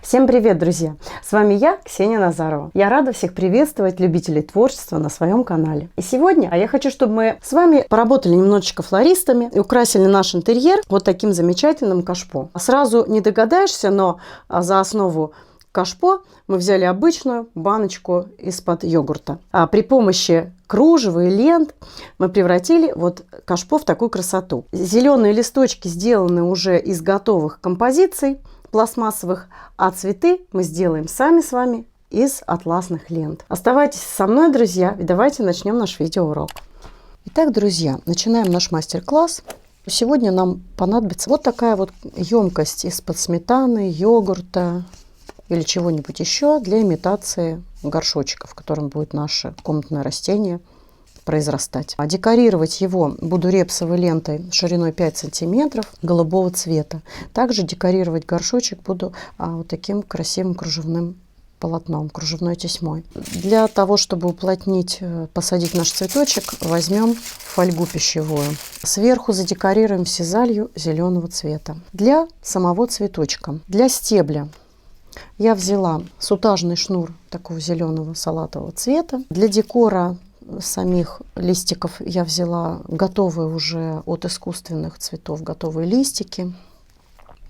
Всем привет, друзья! С вами я, Ксения Назарова. Я рада всех приветствовать, любителей творчества на своем канале. И сегодня я хочу, чтобы мы с вами поработали немножечко флористами и украсили наш интерьер вот таким замечательным кашпо. Сразу не догадаешься, но за основу кашпо мы взяли обычную баночку из-под йогурта. А при помощи кружева и лент мы превратили вот кашпо в такую красоту. Зеленые листочки сделаны уже из готовых композиций пластмассовых, а цветы мы сделаем сами с вами из атласных лент. Оставайтесь со мной, друзья, и давайте начнем наш видеоурок. Итак, друзья, начинаем наш мастер-класс. Сегодня нам понадобится вот такая вот емкость из-под сметаны, йогурта или чего-нибудь еще для имитации горшочка, в котором будет наше комнатное растение произрастать. А декорировать его буду репсовой лентой шириной 5 сантиметров голубого цвета. Также декорировать горшочек буду вот таким красивым кружевным полотном, кружевной тесьмой. Для того, чтобы уплотнить, посадить наш цветочек, возьмем фольгу пищевую. Сверху задекорируем сизалью зеленого цвета. Для самого цветочка, для стебля я взяла сутажный шнур такого зеленого салатового цвета. Для декора самих листиков я взяла готовые уже от искусственных цветов, готовые листики.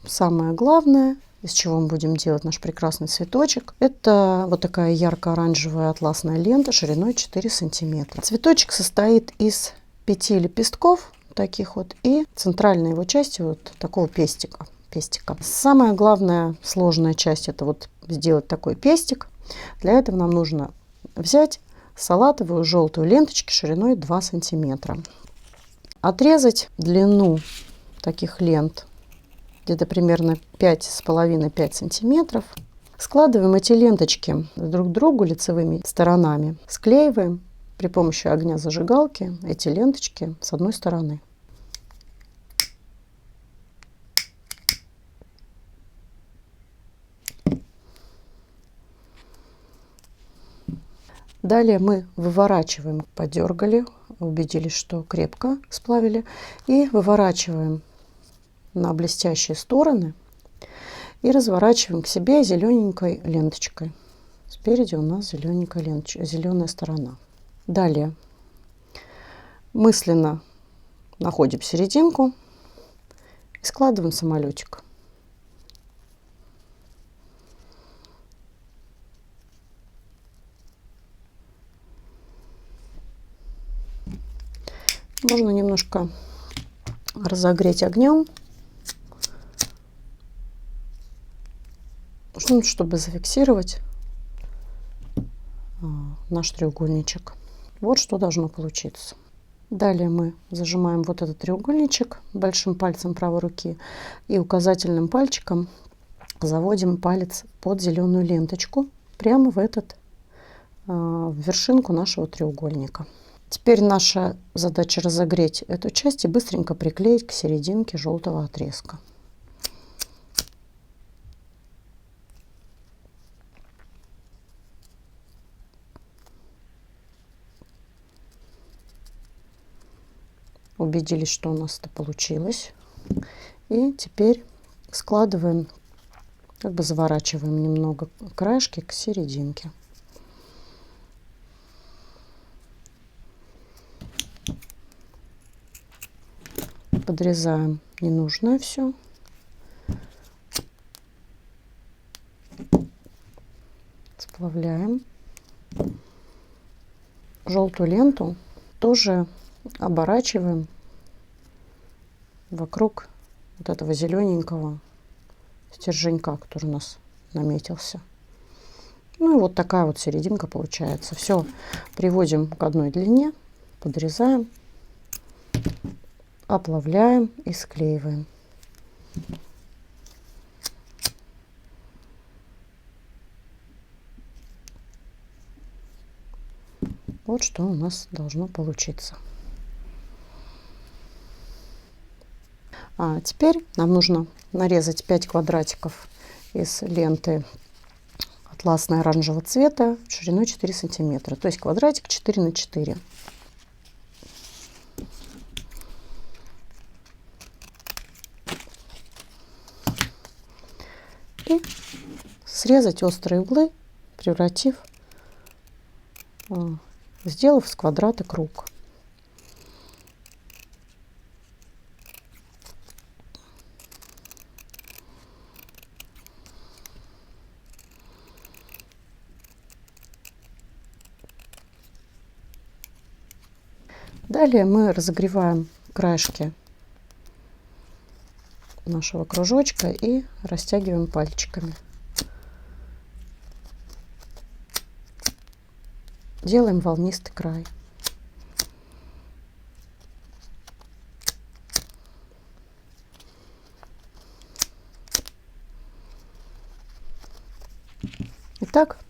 Самое главное, из чего мы будем делать наш прекрасный цветочек, это вот такая ярко-оранжевая атласная лента шириной 4 сантиметра. Цветочек состоит из 5 лепестков таких вот и центральной его части вот такого пестика. Самая главная сложная часть — это вот сделать такой пестик. Для этого нам нужно взять салатовую желтую ленточку шириной 2 сантиметра. Отрезать длину таких лент где-то примерно 5,5-5 сантиметров. Складываем эти ленточки друг к другу лицевыми сторонами. Склеиваем при помощи огня зажигалки эти ленточки с одной стороны. Далее мы выворачиваем, подергали, убедились, что крепко сплавили, и выворачиваем на блестящие стороны и разворачиваем к себе зелененькой ленточкой. Спереди у нас зелененькая ленточка, зеленая сторона. Далее мысленно находим серединку и складываем самолетик. Можно немножко разогреть огнем, чтобы зафиксировать наш треугольничек. Вот что должно получиться. Далее мы зажимаем вот этот треугольничек большим пальцем правой руки и указательным пальчиком заводим палец под зеленую ленточку прямо в вершинку нашего треугольника. Теперь наша задача разогреть эту часть и быстренько приклеить к серединке желтого отрезка. Убедились, что у нас это получилось. И теперь складываем, как бы заворачиваем немного краешки к серединке. Подрезаем ненужное все. Сплавляем. Желтую ленту тоже оборачиваем вокруг вот этого зелененького стерженька, который у нас наметился. Ну и вот такая вот серединка получается. Все приводим к одной длине, подрезаем, оплавляем и склеиваем. Вот что у нас должно получиться. А теперь нам нужно нарезать 5 квадратиков из ленты атласной оранжевого цвета шириной 4 сантиметра. То есть квадратик 4 на 4. И срезать острые углы, превратив, сделав из квадрата круг. Далее мы разогреваем краешки нашего кружочка и растягиваем пальчиками. Делаем волнистый край. Итак,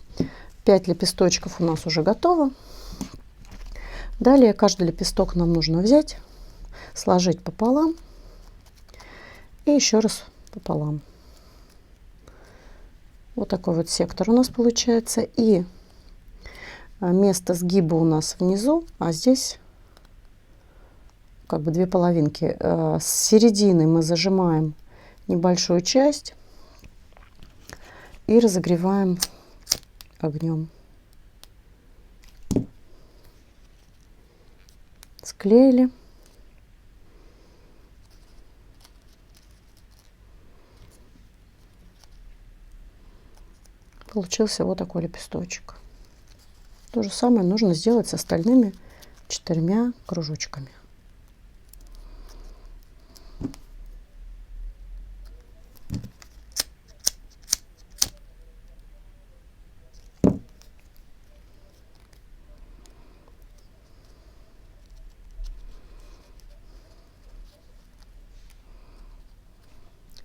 5 лепесточков у нас уже готово. Далее каждый лепесток нам нужно взять, сложить пополам и еще раз пополам. Вот такой вот сектор у нас получается. И место сгиба у нас внизу, а здесь как бы две половинки. С середины мы зажимаем небольшую часть и разогреваем огнем. Склеили. Получился вот такой лепесточек. То же самое нужно сделать с остальными 4 кружочками.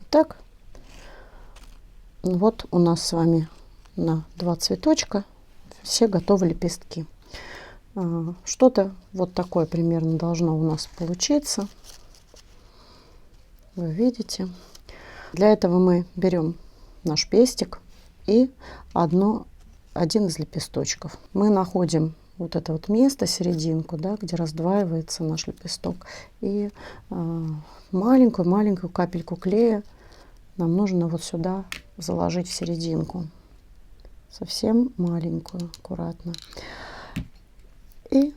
Так, вот у нас с вами на 2 цветочка все готовы лепестки. Что-то вот такое примерно должно у нас получиться. Вы видите. Для этого мы берем наш пестик и один из лепесточков. Мы находим вот это вот место, серединку, да, где раздваивается наш лепесток. И маленькую-маленькую капельку клея нам нужно вот сюда заложить в серединку. Совсем маленькую, аккуратно. И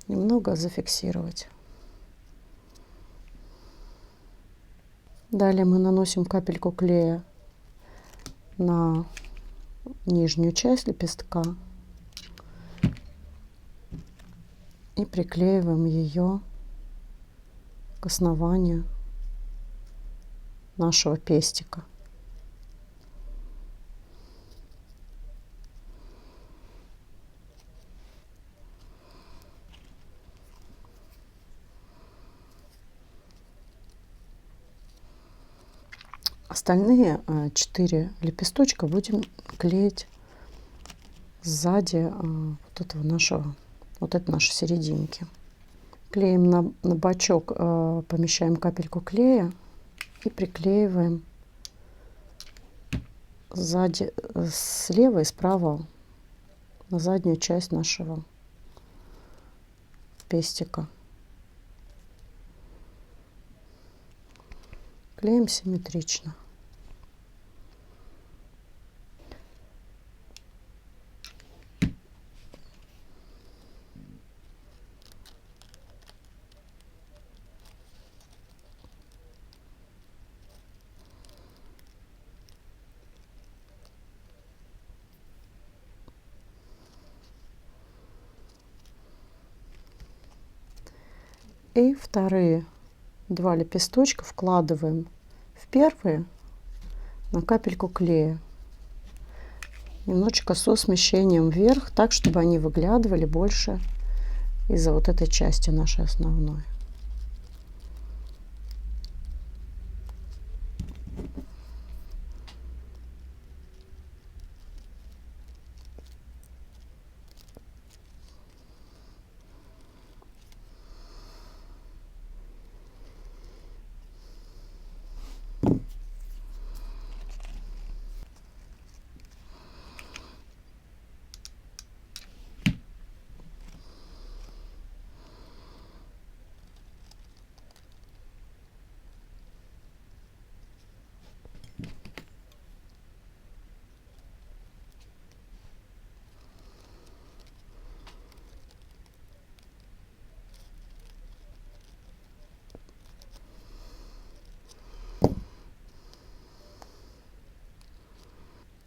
немного зафиксировать. Далее мы наносим капельку клея на нижнюю часть лепестка и приклеиваем ее к основанию нашего пестика. Остальные 4 лепесточка будем клеить сзади вот этого нашего, вот этой нашей серединки. Клеим на бочок, помещаем капельку клея и приклеиваем сзади, слева и справа на заднюю часть нашего пестика. Клеим симметрично. И вторые 2 лепесточка вкладываем в первые на капельку клея. Немножечко со смещением вверх, так, чтобы они выглядывали больше из-за вот этой части нашей основной.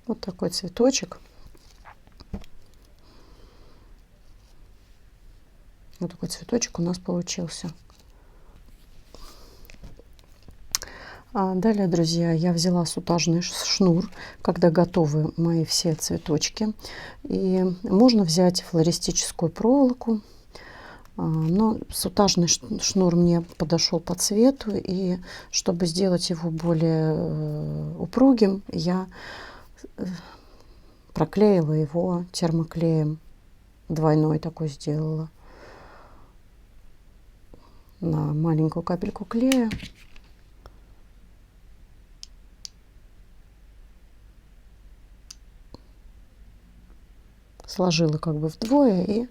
Вот такой цветочек. Вот такой цветочек у нас получился. Далее, друзья, я взяла сутажный шнур, когда готовы мои все цветочки. И можно взять флористическую проволоку. Но сутажный шнур мне подошел по цвету. И чтобы сделать его более упругим, я проклеила его термоклеем. Двойной такой сделала. На маленькую капельку клея. Сложила как бы вдвое и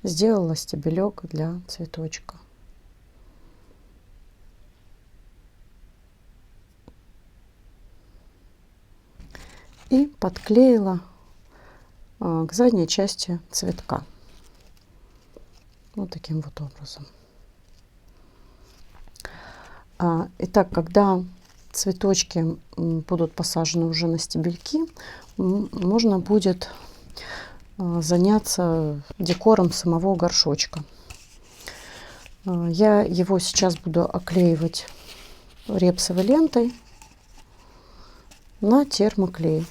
сделала стебелек для цветочка. И подклеила к задней части цветка. Вот таким вот образом. Итак, когда цветочки будут посажены уже на стебельки, можно будет заняться декором самого горшочка. Я его сейчас буду оклеивать репсовой лентой на термоклей.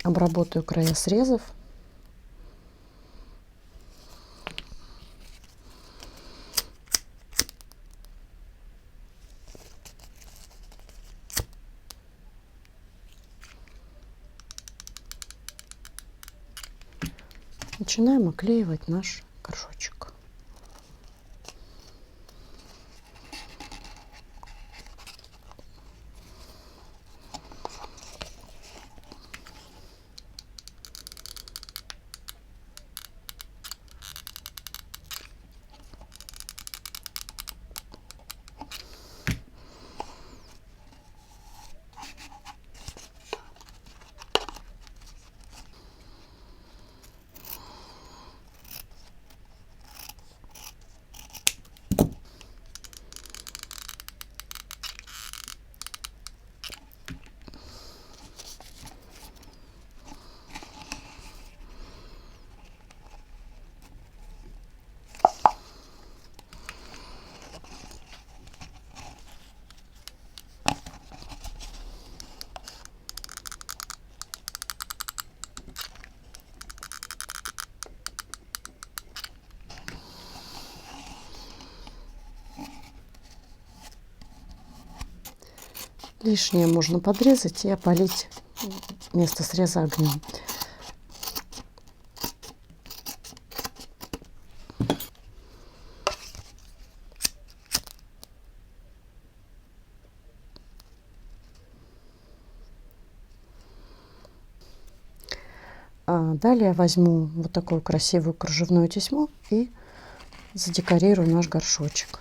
Обработаю края срезов. Начинаем оклеивать наш горшочек. Лишнее можно подрезать и опалить место среза огнем. Далее возьму вот такую красивую кружевную тесьму и задекорирую наш горшочек.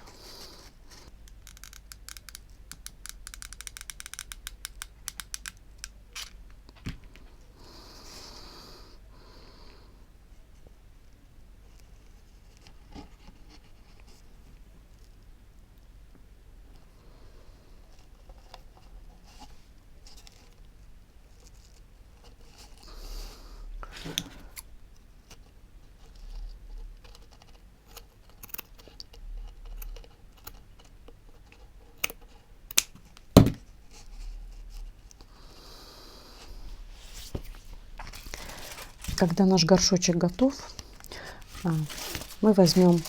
Когда наш горшочек готов, мы возьмем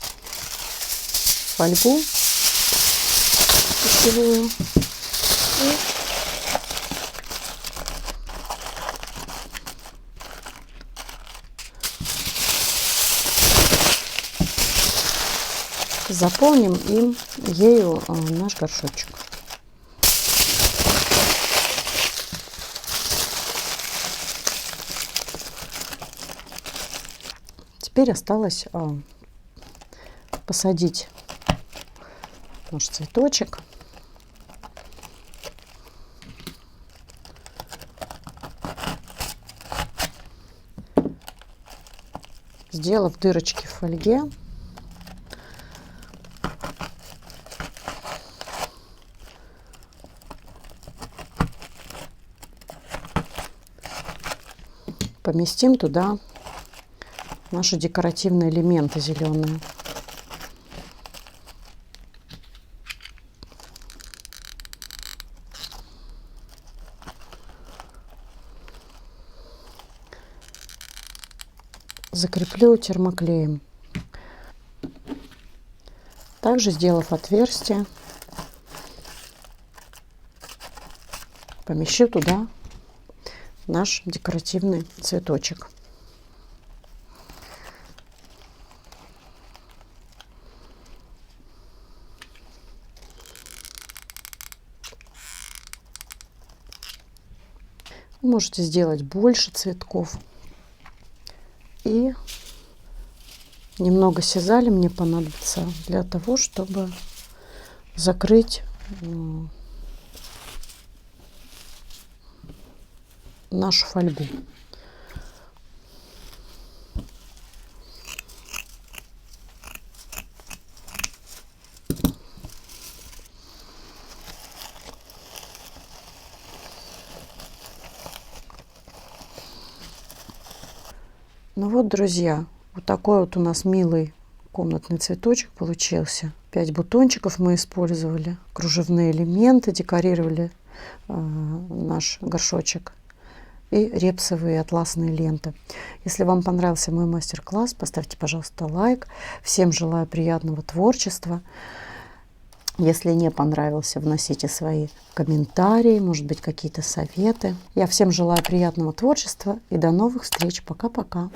фольгу пищевую Заполним ею наш горшочек. Теперь осталось посадить наш цветочек. Сделав дырочки в фольге, поместим туда наши декоративные элементы зеленые. Закреплю термоклеем. Также, сделав отверстие, помещу туда наш декоративный цветочек. Вы можете сделать больше цветков. И немного сизали мне понадобится для того, чтобы закрыть нашу фольгу. Ну вот, друзья, вот такой вот у нас милый комнатный цветочек получился. 5 бутончиков мы использовали, кружевные элементы, декорировали наш горшочек и репсовые атласные ленты. Если вам понравился мой мастер-класс, поставьте, пожалуйста, лайк. Всем желаю приятного творчества. Если не понравился, вносите свои комментарии, может быть, какие-то советы. Я всем желаю приятного творчества и до новых встреч. Пока-пока.